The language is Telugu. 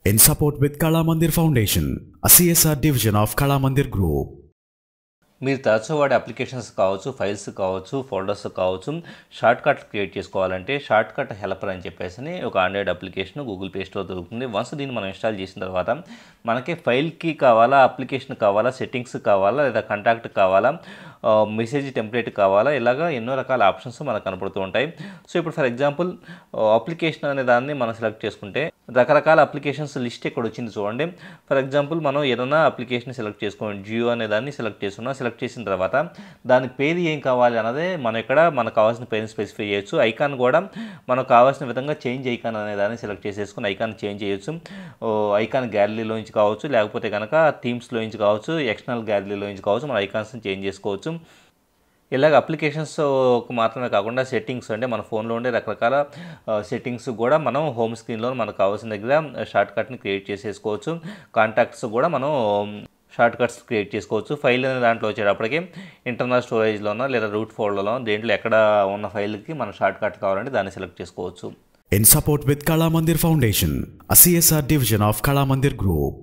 in support with Kala Mandir Foundation, a CSR division of Kala Mandir Group. మీరు తరచూ వాడే అప్లికేషన్స్ కావచ్చు, ఫైల్స్ కావచ్చు, ఫోల్డర్స్ కావచ్చు, షార్ట్ కట్ క్రియేట్ చేసుకోవాలంటే షార్ట్ కట్ హెల్పర్ అని చెప్పేసి ఒక Android application Google play store దొరుకుతుంది. వన్స్ దీన్ని మనం ఇన్స్టాల్ చేసిన తర్వాత మనకి ఫైల్కి కావాలా, అప్లికేషన్ కావాలా, సెట్టింగ్స్ కావాలా, లేదా కాంటాక్ట్ కావాలా, మెసేజ్ టెంప్లెట్ కావాలా, ఇలాగా ఎన్నో రకాల ఆప్షన్స్ మనకు కనపడుతూ ఉంటాయి. సో ఇప్పుడు ఫర్ ఎగ్జాంపుల్ అప్లికేషన్ అనే దాన్ని మనం సెలెక్ట్ చేసుకుంటే రకరకాల అప్లికేషన్స్ లిస్ట్ ఇక్కడ వచ్చింది చూడండి. ఫర్ ఎగ్జాంపుల్ మనం ఏదైనా అప్లికేషన్ సెలెక్ట్ చేసుకోండి, జియో అనే దాన్ని సెలెక్ట్ చేసుకున్నాం. సెలెక్ట్ చేసిన తర్వాత దానికి పేరు ఏం కావాలి అన్నదే మనం ఇక్కడ మనకు కావాల్సిన పేరుని స్పెసిఫై చేయొచ్చు. ఐకాన్ కూడా మనకు కావాల్సిన విధంగా చేంజ్ ఐకాన్ అనే దాన్ని సెలెక్ట్ చేసేసుకుని ఐకాన్ చేంజ్ చేయొచ్చు. ఐకాన్ గ్యాలరీలోంచి కావచ్చు, లేకపోతే కనుక థీమ్స్లోంచి కావచ్చు, ఎక్స్టర్నల్ గ్యాలరీలోంచి కావచ్చు, మన ఐకాన్స్ని చేంజ్ చేసుకోవచ్చు. ఇలాగ అప్లికేషన్స్ మాత్రమే కాకుండా సెట్టింగ్స్ అంటే మన ఫోన్లో ఉండే రకరకాల సెట్టింగ్స్ కూడా మనం హోమ్ స్క్రీన్లో మనకు కావాల్సిన దగ్గర షార్ట్ కట్ని క్రియేట్ చేసేసుకోవచ్చు. కాంటాక్ట్స్ కూడా మనం షార్ట్ కట్స్ క్రియేట్ చేసుకోవచ్చు. ఫైల్ అనే దాంట్లో వచ్చేటప్పటికి ఇంటర్నల్ స్టోరేజ్లోనో లేదా రూట్ ఫోల్డర్లో దేంట్లో ఎక్కడ ఉన్న ఫైల్కి మనం షార్ట్ కట్ కావాలంటే దాన్ని సెలెక్ట్ చేసుకోవచ్చు. In support with Kala Mandir Foundation, a CSR division of Kala Mandir Group.